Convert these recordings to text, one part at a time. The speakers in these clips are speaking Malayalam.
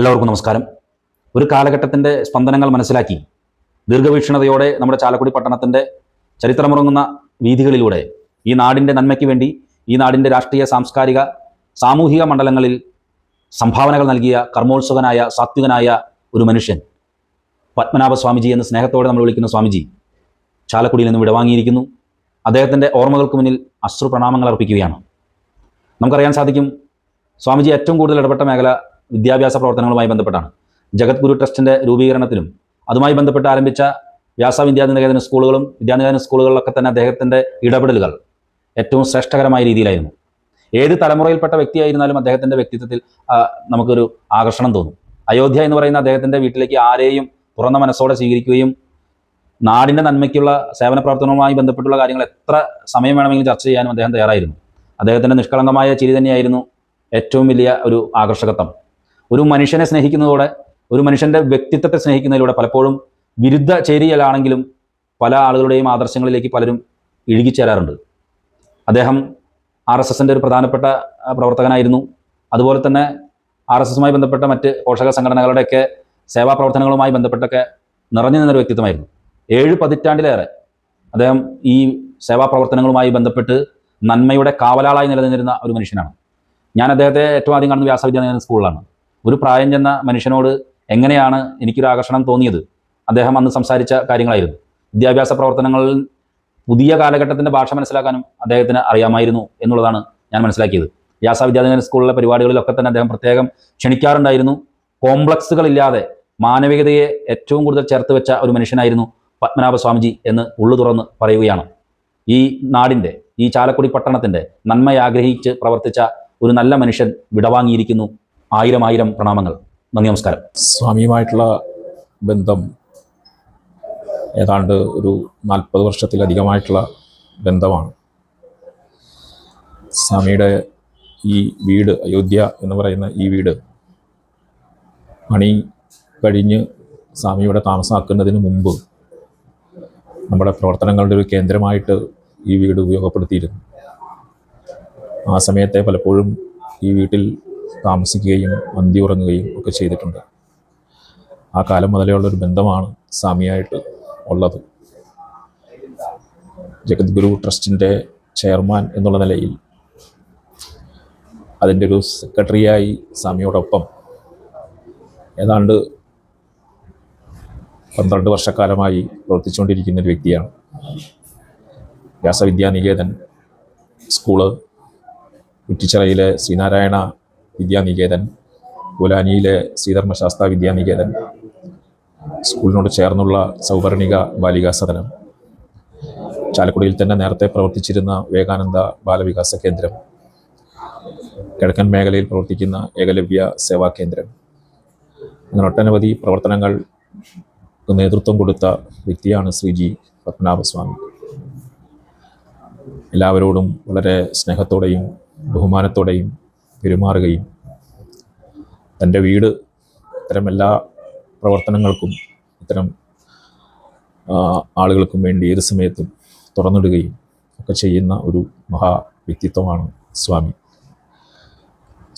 എല്ലാവർക്കും നമസ്കാരം. ഒരു കാലഘട്ടത്തിൻ്റെ സ്പന്ദനങ്ങൾ മനസ്സിലാക്കി ദീർഘവീക്ഷണതയോടെ നമ്മുടെ ചാലക്കുടി പട്ടണത്തിൻ്റെ ചരിത്രമുറങ്ങുന്ന വീഥികളിലൂടെ ഈ നാടിൻ്റെ നന്മയ്ക്ക് വേണ്ടി ഈ നാടിൻ്റെ രാഷ്ട്രീയ സാംസ്കാരിക സാമൂഹിക മണ്ഡലങ്ങളിൽ സംഭാവനകൾ നൽകിയ കർമ്മോത്സുകനായ സാത്വികനായ ഒരു മനുഷ്യൻ പത്മനാഭ സ്വാമിജി എന്ന് സ്നേഹത്തോടെ നമ്മൾ വിളിക്കുന്ന സ്വാമിജി ചാലക്കുടിയിൽ നിന്ന് വിടവാങ്ങിയിരിക്കുന്നു. അദ്ദേഹത്തിൻ്റെ ഓർമ്മകൾക്ക് മുന്നിൽ അശ്രു പ്രണാമങ്ങൾ അർപ്പിക്കുകയാണ്. നമുക്കറിയാൻ സാധിക്കും, സ്വാമിജി ഏറ്റവും കൂടുതൽ ഇടപെട്ട മേഖല വിദ്യാഭ്യാസ പ്രവർത്തനങ്ങളുമായി ബന്ധപ്പെട്ടാണ്. ജഗദ്ഗുരു ട്രസ്റ്റിൻ്റെ രൂപീകരണത്തിലും അതുമായി ബന്ധപ്പെട്ട് ആരംഭിച്ച വ്യാസവിദ്യാനികേതന സ്കൂളുകളിലൊക്കെ തന്നെ അദ്ദേഹത്തിൻ്റെ ഇടപെടലുകൾ ഏറ്റവും ശ്രേഷ്ഠകരമായ രീതിയിലായിരുന്നു. ഏത് തലമുറയിൽപ്പെട്ട വ്യക്തിയായിരുന്നാലും അദ്ദേഹത്തിൻ്റെ വ്യക്തിത്വത്തിൽ നമുക്കൊരു ആകർഷണം തോന്നും. അയോധ്യ എന്ന് പറയുന്ന അദ്ദേഹത്തിൻ്റെ വീട്ടിലേക്ക് ആരെയും തുറന്ന മനസ്സോടെ സ്വീകരിക്കുകയും നാടിൻ്റെ നന്മയ്ക്കുള്ള സേവന പ്രവർത്തനവുമായി ബന്ധപ്പെട്ടുള്ള കാര്യങ്ങൾ എത്ര സമയം വേണമെങ്കിലും ചർച്ച ചെയ്യാനും അദ്ദേഹം തയ്യാറായിരുന്നു. അദ്ദേഹത്തിൻ്റെ നിഷ്കളങ്കമായ ചിരി തന്നെയായിരുന്നു ഏറ്റവും വലിയ ഒരു ആകർഷകത്വം. ഒരു മനുഷ്യനെ സ്നേഹിക്കുന്നതോടെ, ഒരു മനുഷ്യൻ്റെ വ്യക്തിത്വത്തെ സ്നേഹിക്കുന്നതിലൂടെ പലപ്പോഴും വിരുദ്ധ ചേരിയിലാണെങ്കിലും പല ആളുകളുടെയും ആദർശങ്ങളിലേക്ക് പലരും ഇഴുകിച്ചേരാറുണ്ട്. അദ്ദേഹം RSSൻ്റെ ഒരു പ്രധാനപ്പെട്ട പ്രവർത്തകനായിരുന്നു. അതുപോലെ തന്നെ RSSുമായി ബന്ധപ്പെട്ട മറ്റ് പോഷക സംഘടനകളുടെയൊക്കെ സേവാ പ്രവർത്തനങ്ങളുമായി ബന്ധപ്പെട്ടൊക്കെ നിറഞ്ഞു നിന്നൊരു വ്യക്തിത്വമായിരുന്നു. 7 പതിറ്റാണ്ടിലേറെ അദ്ദേഹം ഈ സേവാ പ്രവർത്തനങ്ങളുമായി ബന്ധപ്പെട്ട് നന്മയുടെ കാവലാളായി നിലനിന്നിരുന്ന ഒരു മനുഷ്യനാണ്. ഞാൻ അദ്ദേഹത്തെ ഏറ്റവും ആദ്യം കാണുന്നത് വ്യാസവിദ്യാനികേതന സ്കൂളിലാണ്. ഒരു പ്രായം ചെന്ന മനുഷ്യനോട് എങ്ങനെയാണ് എനിക്കൊരു ആകർഷണം തോന്നിയത്, അദ്ദേഹം അന്ന് സംസാരിച്ച കാര്യങ്ങളായിരുന്നു. വിദ്യാഭ്യാസ പ്രവർത്തനങ്ങളിൽ പുതിയ കാലഘട്ടത്തിൻ്റെ ഭാഷ മനസ്സിലാക്കാനും അദ്ദേഹത്തിന് അറിയാമായിരുന്നു എന്നുള്ളതാണ് ഞാൻ മനസ്സിലാക്കിയത്. വ്യാസവിദ്യാനികേതന സ്കൂളിലെ പരിപാടികളിലൊക്കെ തന്നെ അദ്ദേഹം പ്രത്യേകം ക്ഷണിക്കാറുണ്ടായിരുന്നു. കോംപ്ലക്സുകളില്ലാതെ മാനവികതയെ ഏറ്റവും കൂടുതൽ ചേർത്ത് വെച്ച ഒരു മനുഷ്യനായിരുന്നു പത്മനാഭ സ്വാമിജി എന്ന് ഉള്ളു തുറന്ന് പറയുകയാണ്. ഈ നാടിൻ്റെ, ഈ ചാലക്കുടി പട്ടണത്തിൻ്റെ നന്മയെ ആഗ്രഹിച്ച് പ്രവർത്തിച്ച ഒരു നല്ല മനുഷ്യൻ വിടവാങ്ങിയിരിക്കുന്നു. ആയിരം പ്രണാമങ്ങൾ. നന്ദി, നമസ്കാരം. സ്വാമിയുമായിട്ടുള്ള ബന്ധം ഏതാണ്ട് ഒരു 40 വർഷത്തിലധികമായിട്ടുള്ള ബന്ധമാണ്. സ്വാമിയുടെ ഈ വീട്, അയോധ്യ എന്ന് പറയുന്ന ഈ വീട് പണി കഴിഞ്ഞ് സ്വാമിയുടെ താമസമാക്കുന്നതിന് മുമ്പ് നമ്മുടെ പ്രവർത്തനങ്ങളുടെ ഒരു കേന്ദ്രമായിട്ട് ഈ വീട് ഉപയോഗപ്പെടുത്തിയിരുന്നു. ആ സമയത്തെ പലപ്പോഴും ഈ വീട്ടിൽ താമസിക്കുകയും അന്തി ഉറങ്ങുകയും ഒക്കെ ചെയ്തിട്ടുണ്ട്. ആ കാലം മുതലേ ഉള്ളൊരു ബന്ധമാണ് സ്വാമിയായിട്ട് ഉള്ളത്. ജഗദ്ഗുരു ട്രസ്റ്റിൻ്റെ ചെയർമാൻ എന്നുള്ള നിലയിൽ അതിൻ്റെ ഒരു സെക്രട്ടറിയായി സ്വാമിയോടൊപ്പം ഏതാണ്ട് 12 വർഷക്കാലമായി പ്രവർത്തിച്ചുകൊണ്ടിരിക്കുന്ന ഒരു വ്യക്തിയാണ്. വ്യാസവിദ്യാനികേതൻ സ്കൂള്, കുറ്റിച്ചിറയിലെ ശ്രീനാരായണ വിദ്യാനികേതൻ, ഗുലാനിയിലെ ശ്രീധർമ്മശാസ്ത്ര വിദ്യാനികേതൻ, സ്കൂളിനോട് ചേർന്നുള്ള സൗവർണിക ബാലികാ സദനം, ചാലക്കുടിയിൽ തന്നെ നേരത്തെ പ്രവർത്തിച്ചിരുന്ന വിവേകാനന്ദ ബാലവികാസ കേന്ദ്രം, കിഴക്കൻ മേഖലയിൽ പ്രവർത്തിക്കുന്ന ഏകലവ്യ സേവാ കേന്ദ്രം, അങ്ങനെ ഒട്ടനവധി പ്രവർത്തനങ്ങൾ നേതൃത്വം കൊടുത്ത വ്യക്തിയാണ് ശ്രീജി പത്മനാഭസ്വാമി. എല്ലാവരോടും വളരെ സ്നേഹത്തോടെയും ബഹുമാനത്തോടെയും പെരുമാറുകയും തൻ്റെ വീട് ഇത്തരം എല്ലാ പ്രവർത്തനങ്ങൾക്കും ഇത്തരം ആളുകൾക്കും വേണ്ടി ഏത് സമയത്തും തുറന്നിടുകയും ഒക്കെ ചെയ്യുന്ന ഒരു മഹാ വ്യക്തിത്വമാണ് സ്വാമി.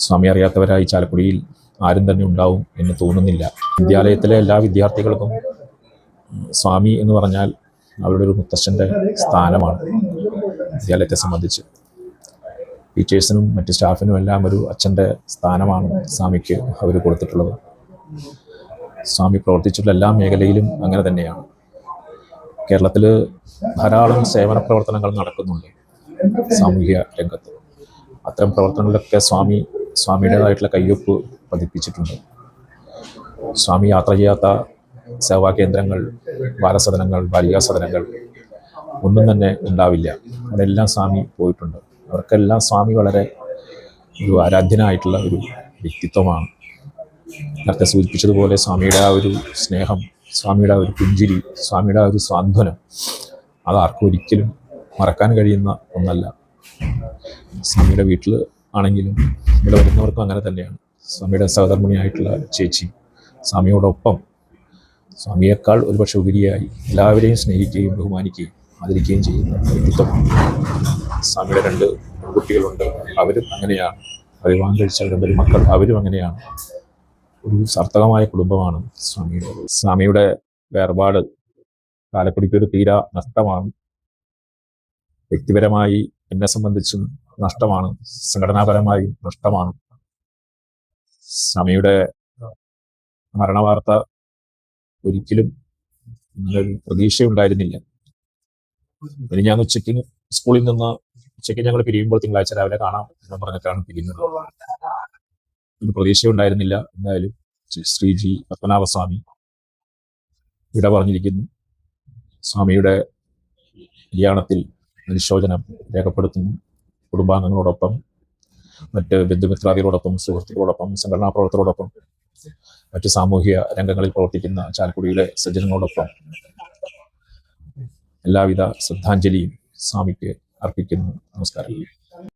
സ്വാമി അറിയാത്തവരായി ചാലക്കുടിയിൽ ആരും തന്നെ ഉണ്ടാവും എന്ന് തോന്നുന്നില്ല. വിദ്യാലയത്തിലെ എല്ലാ വിദ്യാർത്ഥികൾക്കും സ്വാമി എന്ന് പറഞ്ഞാൽ അവരുടെ ഒരു മുത്തശ്ശൻ്റെ സ്ഥാനമാണ്. വിദ്യാലയത്തെ സംബന്ധിച്ച് ടീച്ചേഴ്സിനും മറ്റ് സ്റ്റാഫിനും എല്ലാം ഒരു അച്ഛൻ്റെ സ്ഥാനമാണ് സ്വാമിക്ക് അവർ കൊടുത്തിട്ടുള്ളത്. സ്വാമി പ്രവർത്തിച്ചിട്ടുള്ള എല്ലാ മേഖലയിലും അങ്ങനെ തന്നെയാണ്. കേരളത്തിൽ ധാരാളം സേവന പ്രവർത്തനങ്ങൾ നടക്കുന്നുണ്ട് സാമൂഹിക രംഗത്ത്. അത്തരം പ്രവർത്തനങ്ങളിലൊക്കെ സ്വാമിയുടേതായിട്ടുള്ള കയ്യൊപ്പ് പതിപ്പിച്ചിട്ടുണ്ട്. സ്വാമി യാത്ര ചെയ്യാത്ത സേവാ കേന്ദ്രങ്ങൾ, ബാലസദനങ്ങൾ, ബാലികാ സദനങ്ങൾ ഒന്നും തന്നെ ഉണ്ടാവില്ല. അതെല്ലാം സ്വാമി പോയിട്ടുണ്ട്. അവർക്കെല്ലാം സ്വാമി വളരെ ഒരു ആരാധ്യനായിട്ടുള്ള ഒരു വ്യക്തിത്വമാണ്. നേരത്തെ സൂചിപ്പിച്ചതുപോലെ സ്വാമിയുടെ ആ ഒരു സ്നേഹം, സ്വാമിയുടെ ആ ഒരു പുഞ്ചിരി, സ്വാമിയുടെ ആ ഒരു സാന്ത്വനം അത് ആർക്കും ഒരിക്കലും മറക്കാൻ കഴിയുന്ന ഒന്നല്ല. സ്വാമിയുടെ വീട്ടിൽ ആണെങ്കിലും ഇവിടെ വരുന്നവർക്കും അങ്ങനെ തന്നെയാണ്. സ്വാമിയുടെ സഹധർമ്മിണിയായിട്ടുള്ള ചേച്ചി സ്വാമിയോടൊപ്പം സ്വാമിയേക്കാൾ ഒരുപക്ഷെ ഉപരിയായി എല്ലാവരെയും സ്നേഹിക്കുകയും ബഹുമാനിക്കുകയും ആദരിക്കുകയും ചെയ്യുന്ന വ്യക്തിത്വമാണ്. സ്വാമിയുടെ 2 പെൺകുട്ടികളുണ്ട്, അവരും അങ്ങനെയാണ്. വിവാഹം കഴിച്ച 2 മക്കൾ, അവരും അങ്ങനെയാണ്. ഒരു സാർത്ഥകമായ കുടുംബമാണ് സ്വാമിയുടെ. സ്വാമിയുടെ വേർപാട് ചാലക്കുടിക്ക് ഒരു തീരാ നഷ്ടമാണ്. വ്യക്തിപരമായി എന്നെ സംബന്ധിച്ചും നഷ്ടമാണ്, സംഘടനാപരമായി നഷ്ടമാണ്. സ്വാമിയുടെ മരണവാർത്ത ഒരിക്കലും ഒരു പ്രതീക്ഷയുണ്ടായിരുന്നില്ല. ഇനി ഞാൻ ഉച്ചയ്ക്ക് സ്കൂളിൽ നിന്ന് ഉച്ചയ്ക്ക് ഞങ്ങൾ പിരിയുമ്പോൾ തിങ്കളാഴ്ച രാവിലെ കാണാം എന്ന് പറഞ്ഞിട്ടാണ് പിരിയുന്നത്. ഒരു പ്രതീക്ഷയുണ്ടായിരുന്നില്ല. എന്തായാലും ശ്രീജി പത്മനാഭസ്വാമി വിട പറഞ്ഞിരിക്കുന്നു. സ്വാമിയുടെ നിര്യാണത്തിൽ അനുശോചനം രേഖപ്പെടുത്തുന്നു. കുടുംബാംഗങ്ങളോടൊപ്പം, മറ്റ് ബന്ധുമിത്രാദികളോടൊപ്പം, സുഹൃത്തുക്കളോടൊപ്പം, സംഘടനാ പ്രവർത്തകരോടൊപ്പം, മറ്റ് സാമൂഹിക രംഗങ്ങളിൽ പ്രവർത്തിക്കുന്ന ചാലക്കുടിയിലെ സജ്ജനങ്ങളോടൊപ്പം എല്ലാവിധ ശ്രദ്ധാഞ്ജലിയും സ്വാമിക്ക് അർപ്പിക്കുന്നു. നമസ്കാരം.